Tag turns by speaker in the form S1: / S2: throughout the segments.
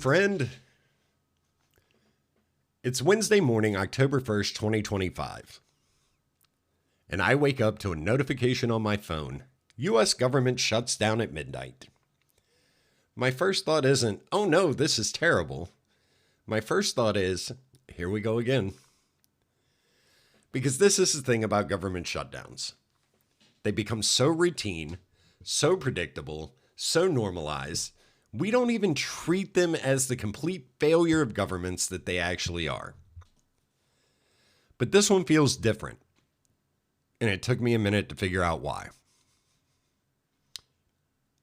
S1: friend. It's Wednesday morning, October 1st, 2025. And I wake up to a notification on my phone. U.S. government shuts down at midnight. My first thought isn't, oh no, this is terrible. My first thought is, here we go again. Because this is the thing about government shutdowns. They become so routine, so predictable, so normalized, we don't even treat them as the complete failure of governments that they actually are. But this one feels different. And it took me a minute to figure out why.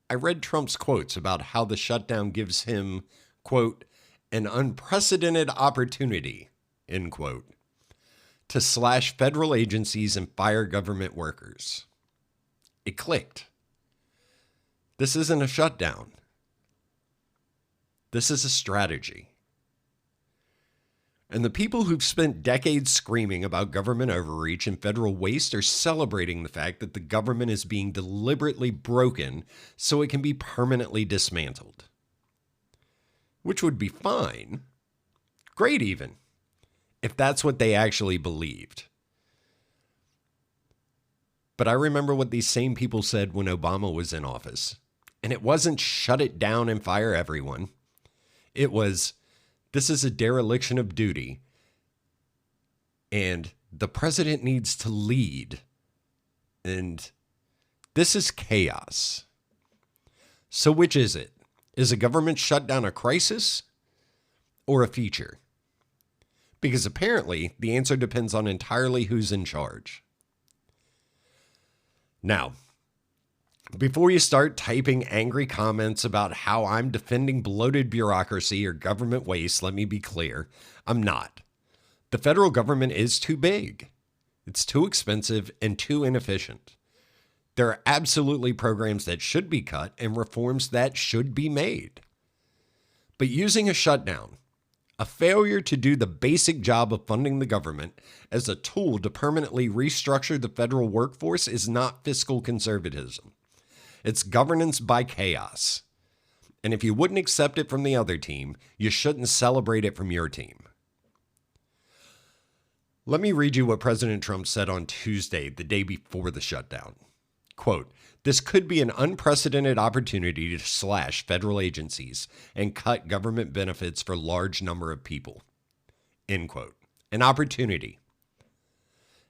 S1: I read Trump's quotes about how the shutdown gives him, quote, an unprecedented opportunity, end quote, to slash federal agencies and fire government workers. It clicked. This isn't a shutdown. This is a strategy. And the people who've spent decades screaming about government overreach and federal waste are celebrating the fact that the government is being deliberately broken so it can be permanently dismantled. Which would be fine. Great even. If that's what they actually believed. But I remember what these same people said when Obama was in office. And it wasn't shut it down and fire everyone. It was, this is a dereliction of duty. And the president needs to lead. And this is chaos. So which is it? Is a government shutdown a crisis or a feature? Because apparently the answer depends on entirely who's in charge. Now, before you start typing angry comments about how I'm defending bloated bureaucracy or government waste, let me be clear, I'm not. The federal government is too big. It's too expensive and too inefficient. There are absolutely programs that should be cut and reforms that should be made. But using a shutdown, a failure to do the basic job of funding the government as a tool to permanently restructure the federal workforce is not fiscal conservatism. It's governance by chaos. And if you wouldn't accept it from the other team, you shouldn't celebrate it from your team. Let me read you what President Trump said on Tuesday, the day before the shutdown. Quote, this could be an unprecedented opportunity to slash federal agencies and cut government benefits for a large number of people. End quote. An opportunity.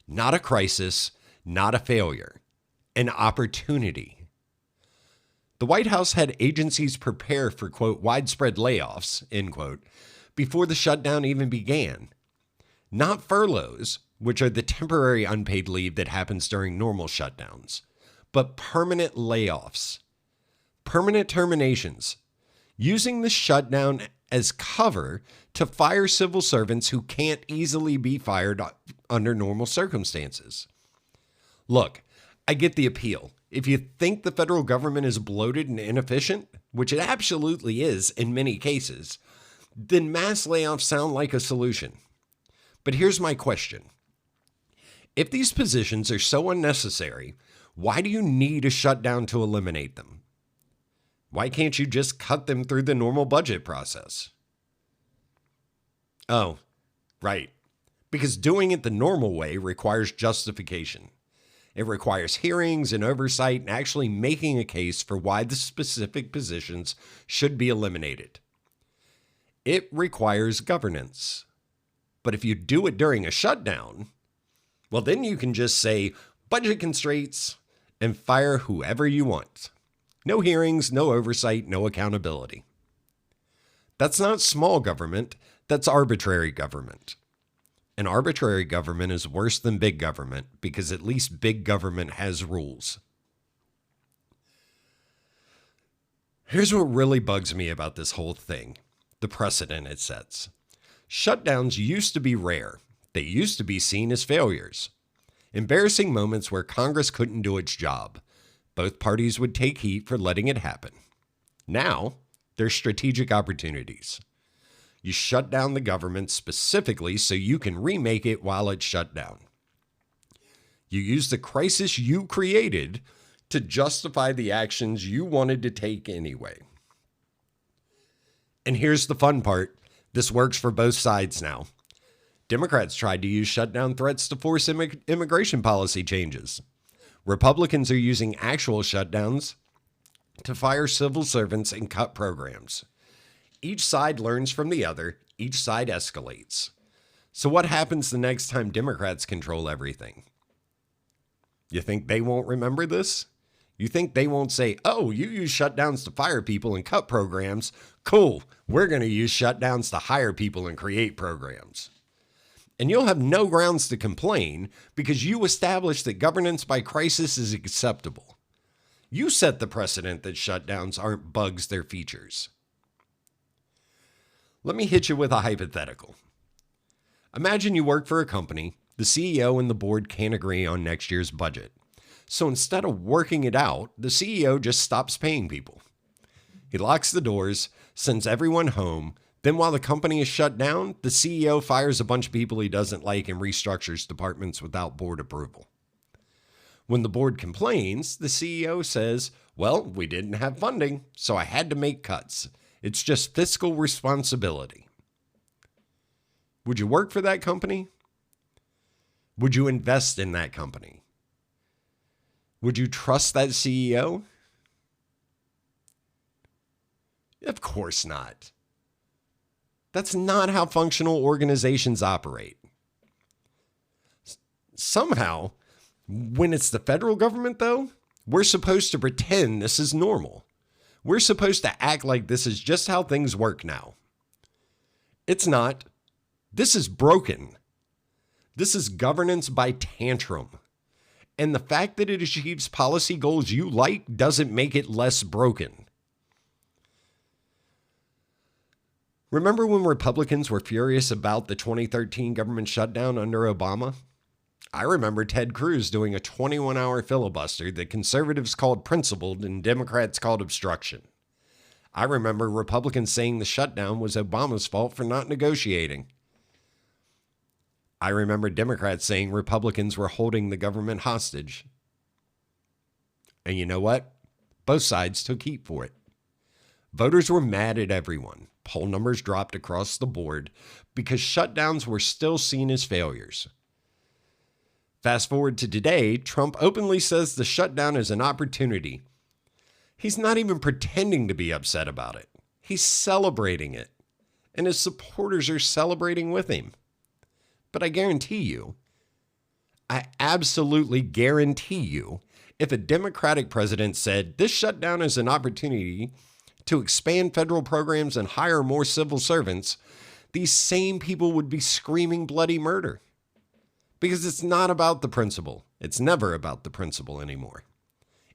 S1: Not a crisis, not a failure. An opportunity. The White House had agencies prepare for, quote, widespread layoffs, end quote, before the shutdown even began. Not furloughs, which are the temporary unpaid leave that happens during normal shutdowns, but permanent layoffs, permanent terminations, using the shutdown as cover to fire civil servants who can't easily be fired under normal circumstances. Look, I get the appeal. If you think the federal government is bloated and inefficient, which it absolutely is in many cases, then mass layoffs sound like a solution. But here's my question. If these positions are so unnecessary, why do you need a shutdown to eliminate them? Why can't you just cut them through the normal budget process? Oh, right. Because doing it the normal way requires justification. It requires hearings and oversight and actually making a case for why the specific positions should be eliminated. It requires governance. But if you do it during a shutdown, well, then you can just say budget constraints and fire whoever you want. No hearings, no oversight, no accountability. That's not small government, that's arbitrary government. And arbitrary government is worse than big government because at least big government has rules. Here's what really bugs me about this whole thing, the precedent it sets. Shutdowns used to be rare. They used to be seen as failures. Embarrassing moments where Congress couldn't do its job. Both parties would take heat for letting it happen. Now, they're strategic opportunities. You shut down the government specifically so you can remake it while it's shut down. You use the crisis you created to justify the actions you wanted to take anyway. And here's the fun part. This works for both sides now. Democrats tried to use shutdown threats to force immigration policy changes. Republicans are using actual shutdowns to fire civil servants and cut programs. Each side learns from the other. Each side escalates. So what happens the next time Democrats control everything? You think they won't remember this? You think they won't say, oh, you use shutdowns to fire people and cut programs? Cool. We're going to use shutdowns to hire people and create programs. And you'll have no grounds to complain because you established that governance by crisis is acceptable. You set the precedent that shutdowns aren't bugs, they're features. Let me hit you with a hypothetical. Imagine you work for a company. The CEO and the board can't agree on next year's budget. So instead of working it out, the CEO just stops paying people. He locks the doors, sends everyone home. Then while the company is shut down, the CEO fires a bunch of people he doesn't like and restructures departments without board approval. When the board complains, the CEO says, well, we didn't have funding, so I had to make cuts. It's just fiscal responsibility. Would you work for that company? Would you invest in that company? Would you trust that CEO? Of course not. That's not how functional organizations operate. Somehow, when it's the federal government, though, we're supposed to pretend this is normal. We're supposed to act like this is just how things work now. It's not. This is broken. This is governance by tantrum. And the fact that it achieves policy goals you like doesn't make it less broken. Remember when Republicans were furious about the 2013 government shutdown under Obama? I remember Ted Cruz doing a 21-hour filibuster that conservatives called principled and Democrats called obstruction. I remember Republicans saying the shutdown was Obama's fault for not negotiating. I remember Democrats saying Republicans were holding the government hostage. And you know what? Both sides took heat for it. Voters were mad at everyone. Poll numbers dropped across the board because shutdowns were still seen as failures. Fast forward to today, Trump openly says the shutdown is an opportunity. He's not even pretending to be upset about it. He's celebrating it. And his supporters are celebrating with him. But I guarantee you, I absolutely guarantee you, if a Democratic president said this shutdown is an opportunity to expand federal programs and hire more civil servants, these same people would be screaming bloody murder. Because it's not about the principle. It's never about the principle anymore.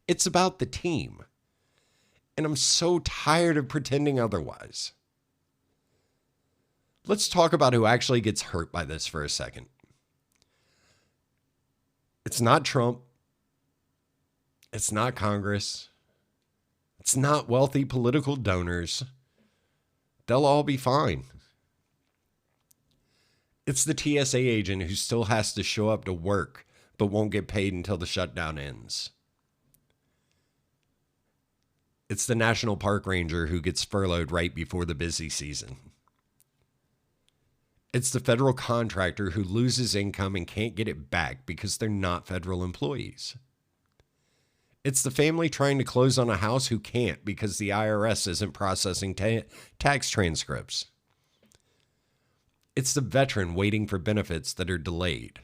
S1: It's about the team. And I'm so tired of pretending otherwise. Let's talk about who actually gets hurt by this for a second. It's not Trump. It's not Congress. It's not wealthy political donors. They'll all be fine. It's the TSA agent who still has to show up to work but won't get paid until the shutdown ends. It's the National Park Ranger who gets furloughed right before the busy season. It's the federal contractor who loses income and can't get it back because they're not federal employees. It's the family trying to close on a house who can't because the IRS isn't processing tax transcripts. It's the veteran waiting for benefits that are delayed.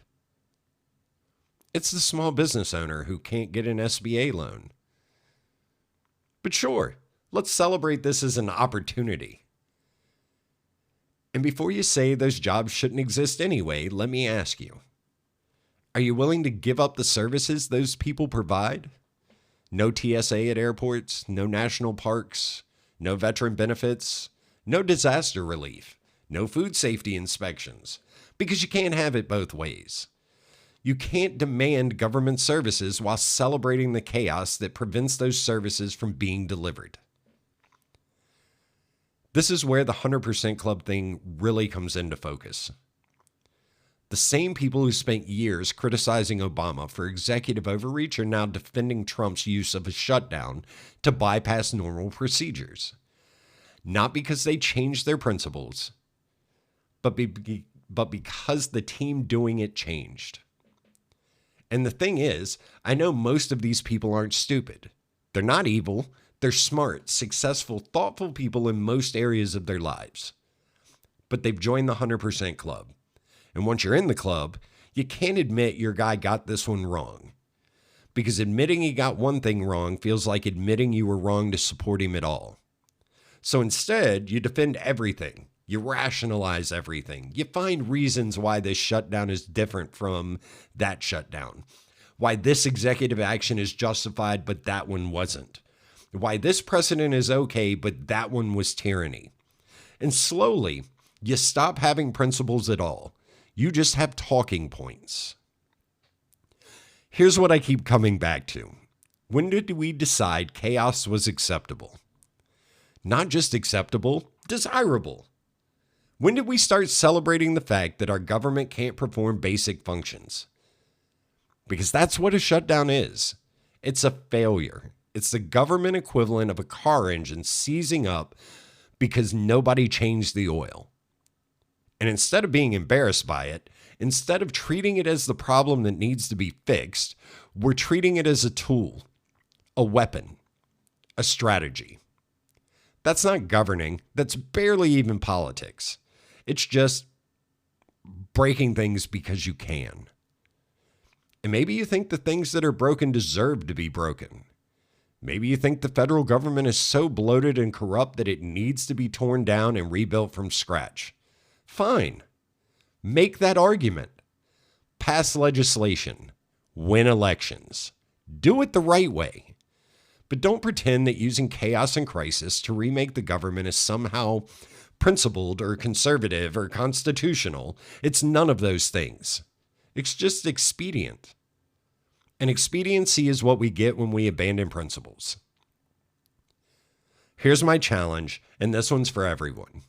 S1: It's the small business owner who can't get an SBA loan. But sure, let's celebrate this as an opportunity. And before you say those jobs shouldn't exist anyway, let me ask you, are you willing to give up the services those people provide? No TSA at airports, no national parks, no veteran benefits, no disaster relief, no food safety inspections, because you can't have it both ways. You can't demand government services while celebrating the chaos that prevents those services from being delivered. This is where the 100% Club thing really comes into focus. The same people who spent years criticizing Obama for executive overreach are now defending Trump's use of a shutdown to bypass normal procedures. not because they changed their principles, but because the team doing it changed. And the thing is, I know most of these people aren't stupid. They're not evil. They're smart, successful, thoughtful people in most areas of their lives. But they've joined the 100% club. And once you're in the club, you can't admit your guy got this one wrong. Because admitting he got one thing wrong feels like admitting you were wrong to support him at all. So instead, you defend everything. You rationalize everything. You find reasons why this shutdown is different from that shutdown. Why this executive action is justified, but that one wasn't. Why this precedent is okay, but that one was tyranny. And slowly, you stop having principles at all. You just have talking points. Here's what I keep coming back to. When did we decide chaos was acceptable? Not just acceptable, desirable. When did we start celebrating the fact that our government can't perform basic functions? Because that's what a shutdown is. It's a failure. It's the government equivalent of a car engine seizing up because nobody changed the oil. And instead of being embarrassed by it, instead of treating it as the problem that needs to be fixed, we're treating it as a tool, a weapon, a strategy. That's not governing. That's barely even politics. It's just breaking things because you can. And maybe you think the things that are broken deserve to be broken. Maybe you think the federal government is so bloated and corrupt that it needs to be torn down and rebuilt from scratch. Fine. Make that argument. Pass legislation. Win elections. Do it the right way. But don't pretend that using chaos and crisis to remake the government is somehow principled or conservative or constitutional. It's none of those things. It's just expedient. And expediency is what we get when we abandon principles. Here's my challenge, and this one's for everyone.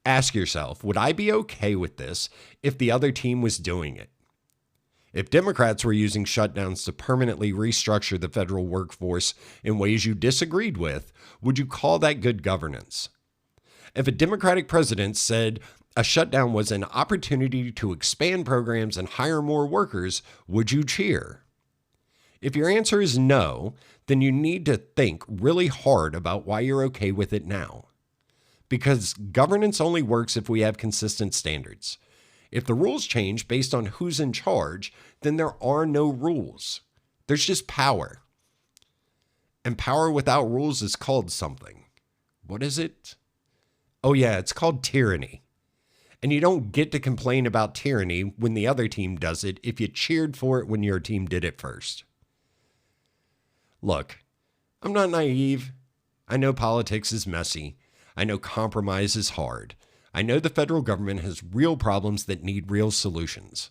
S1: Ask yourself, would I be okay with this if the other team was doing it? If Democrats were using shutdowns to permanently restructure the federal workforce in ways you disagreed with, would you call that good governance? If a Democratic president said a shutdown was an opportunity to expand programs and hire more workers, would you cheer? If your answer is no, then you need to think really hard about why you're okay with it now. Because governance only works if we have consistent standards. If the rules change based on who's in charge, then there are no rules. There's just power. And power without rules is called something. What is it? Oh yeah, it's called tyranny. And you don't get to complain about tyranny when the other team does it if you cheered for it when your team did it first. Look, I'm not naive. I know politics is messy. I know compromise is hard. I know the federal government has real problems that need real solutions.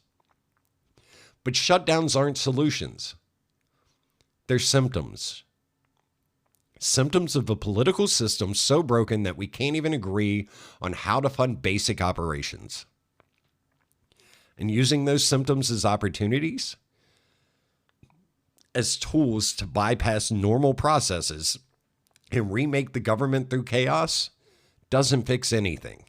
S1: But shutdowns aren't solutions. They're symptoms. Symptoms of a political system so broken that we can't even agree on how to fund basic operations. And using those symptoms as opportunities, as tools to bypass normal processes and remake the government through chaos, doesn't fix anything.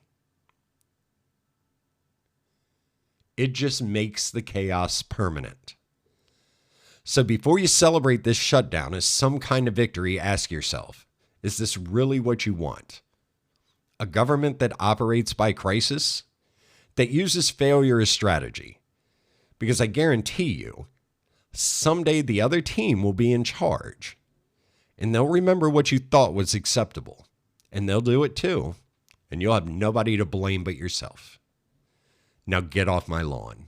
S1: It just makes the chaos permanent. So before you celebrate this shutdown as some kind of victory, ask yourself, is this really what you want? A government that operates by crisis? That uses failure as strategy? Because I guarantee you, someday the other team will be in charge. And they'll remember what you thought was acceptable. And they'll do it too. And you'll have nobody to blame but yourself. Now get off my lawn.